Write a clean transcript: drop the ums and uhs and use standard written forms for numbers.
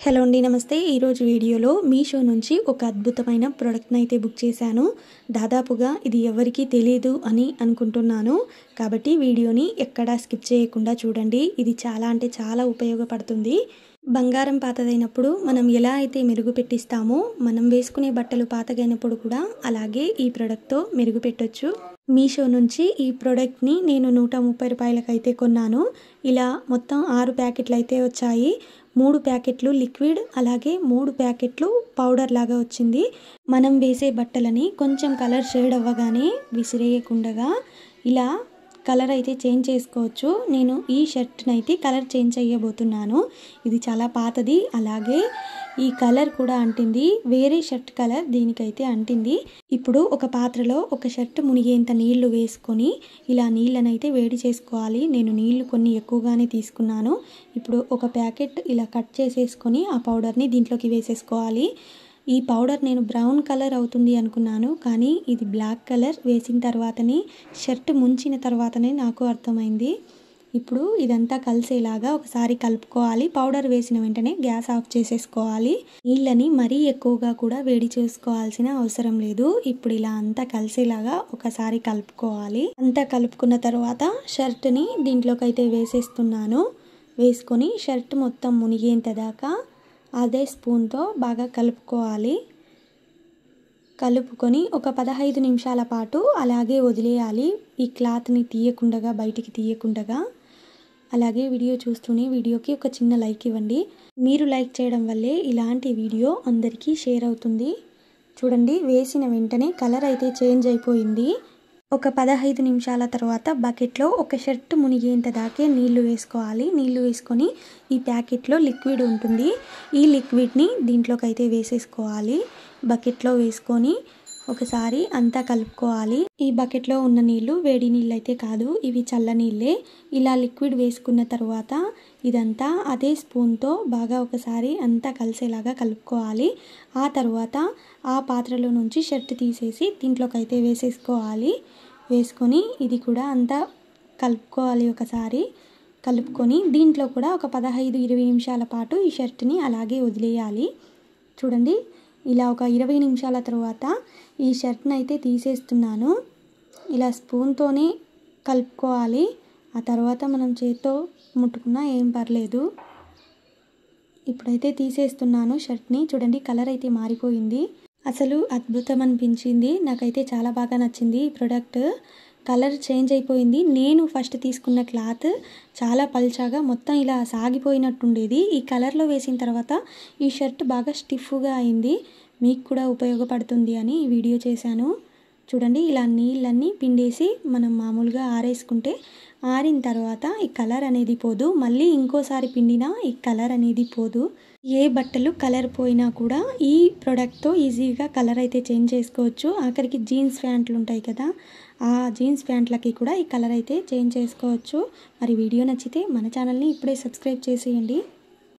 Hello అండి, నమస్తే. ఈరోజు వీడియోలో మీషో నుంచి ఒక అద్భుతమైన ప్రోడక్ట్ని అయితే బుక్ చేశాను. దాదాపుగా ఇది ఎవరికీ తెలియదు అని అనుకుంటున్నాను. కాబట్టి వీడియోని ఎక్కడా స్కిప్ చేయకుండా చూడండి. ఇది చాలా అంటే చాలా ఉపయోగపడుతుంది. బంగారం పాతదైనప్పుడు మనం ఎలా అయితే మెరుగు పెట్టిస్తామో, మనం వేసుకునే బట్టలు పాతగైనప్పుడు కూడా అలాగే ఈ ప్రోడక్ట్తో మెరుగు పెట్టొచ్చు. మీషో నుంచి ఈ ప్రోడక్ట్ని నేను 130 రూపాయలకి అయితే కొన్నాను. ఇలా మొత్తం 6 ప్యాకెట్లు అయితే వచ్చాయి. 3 ప్యాకెట్లు లిక్విడ్, అలాగే 3 ప్యాకెట్లు పౌడర్ లాగా వచ్చింది. మనం వేసే బట్టలని కొంచెం కలర్ షేడ్ అవ్వగానే విసిరేయకుండా ఇలా కలర్ అయితే చేంజ్ చేసుకోవచ్చు. నేను ఈ షర్ట్ని అయితే కలర్ చేంజ్ చేయబోతున్నాను. ఇది చాలా పాతది, అలాగే ఈ కలర్ కూడా అంటింది. వేరే షర్ట్ కలర్ దీనికైతే అంటింది. ఇప్పుడు ఒక పాత్రలో ఒక షర్ట్ మునిగేంత నీళ్లు వేసుకొని ఇలా నీళ్ళనైతే వేడి చేసుకోవాలి. నేను నీళ్లు కొన్ని ఎక్కువగానే తీసుకున్నాను. ఇప్పుడు ఒక ప్యాకెట్ ఇలా కట్ చేసేసుకొని ఆ పౌడర్ని దీంట్లోకి వేసేసుకోవాలి. ఈ పౌడర్ నేను బ్రౌన్ కలర్ అవుతుంది అనుకున్నాను, కానీ ఇది బ్లాక్ కలర్. వేసిన తర్వాతనే షర్ట్ ముంచిన తర్వాతనే నాకు అర్థమైంది. ఇప్పుడు ఇదంతా కలిసేలాగా ఒకసారి కలుపుకోవాలి. పౌడర్ వేసిన వెంటనే గ్యాస్ ఆఫ్ చేసేసుకోవాలి. నీళ్ళని మరీ ఎక్కువగా కూడా వేడి చేసుకోవాల్సిన అవసరం లేదు. ఇప్పుడు ఇలా అంతా కలిసేలాగా ఒకసారి కలుపుకోవాలి. అంతా కలుపుకున్న తర్వాత షర్ట్ని దీంట్లోకి అయితే వేసేస్తున్నాను. వేసుకొని షర్ట్ మొత్తం మునిగేంత దాకా అదే స్పూన్తో బాగా కలుపుకోవాలి. కలుపుకొని ఒక 15 నిమిషాల పాటు అలాగే వదిలేయాలి. ఈ క్లాత్ని తీయకుండా, బయటికి తీయకుండా. అలాగే వీడియో చూస్తూనే వీడియోకి ఒక చిన్న లైక్ ఇవ్వండి. మీరు లైక్ చేయడం వల్లే ఇలాంటి వీడియో అందరికీ షేర్ అవుతుంది. చూడండి, వేసిన వెంటనే కలర్ అయితే చేంజ్ అయిపోయింది. ఒక 15 నిమిషాల తర్వాత బకెట్లో ఒక షర్ట్ మునిగేంత దాకే నీళ్లు వేసుకోవాలి. నీళ్లు వేసుకొని ఈ ప్యాకెట్లో లిక్విడ్ ఉంటుంది. ఈ లిక్విడ్ని దీంట్లోకి అయితే వేసేసుకోవాలి. బకెట్లో వేసుకొని ఒకసారి అంతా కలుపుకోవాలి. ఈ బకెట్లో ఉన్న నీళ్లు వేడి నీళ్ళు అయితే కాదు, ఇవి చల్ల నీళ్ళే. ఇలా లిక్విడ్ వేసుకున్న తర్వాత ఇదంతా అదే స్పూన్తో బాగా ఒకసారి అంతా కలిసేలాగా కలుపుకోవాలి. ఆ తర్వాత ఆ పాత్రలో నుంచి షర్ట్ తీసేసి దీంట్లోకి అయితే వేసేసుకోవాలి. వేసుకొని ఇది కూడా అంతా కలుపుకోవాలి. ఒకసారి కలుపుకొని దీంట్లో కూడా ఒక 15-20 నిమిషాల పాటు ఈ షర్ట్ని అలాగే వదిలేయాలి. చూడండి, ఇలా ఒక 20 నిమిషాల తర్వాత ఈ షర్ట్ని అయితే తీసేస్తున్నాను. ఇలా స్పూన్తోనే కలుపుకోవాలి. ఆ తర్వాత మనం చేత్తో ముట్టుకున్నా ఏం పర్లేదు. ఇప్పుడైతే తీసేస్తున్నాను షర్ట్ని. చూడండి, కలర్ అయితే మారిపోయింది. అసలు అద్భుతం అనిపించింది. నాకైతే చాలా బాగా నచ్చింది ఈ ప్రోడక్ట్. కలర్ చేంజ్ అయిపోయింది. నేను ఫస్ట్ తీసుకున్న క్లాత్ చాలా పల్చగా మొత్తం ఇలా సాగిపోయినట్టుండేది. ఈ కలర్లో వేసిన తర్వాత ఈ షర్ట్ బాగా స్టిఫ్గా అయింది. మీకు కూడా ఉపయోగపడుతుంది అని ఈ వీడియో చేశాను. చూడండి, ఇలా నీళ్ళన్నీ పిండేసి మనం మామూలుగా ఆరేసుకుంటే ఆరిన తర్వాత ఈ కలర్ అనేది పోదు. మళ్ళీ ఇంకోసారి పిండినా ఈ కలర్ అనేది పోదు. ఏ బట్టలు కలర్ పోయినా కూడా ఈ ప్రోడక్ట్తో ఈజీగా కలర్ అయితే చేంజ్ చేసుకోవచ్చు. ఆఖరికి జీన్స్ ప్యాంట్లు ఉంటాయి కదా, ఆ జీన్స్ ప్యాంట్లకి కూడా ఈ కలర్ అయితే చేంజ్ చేసుకోవచ్చు. మరి వీడియో నచ్చితే మన ఛానల్ని ఇప్పుడే సబ్స్క్రైబ్ చేసేయండి.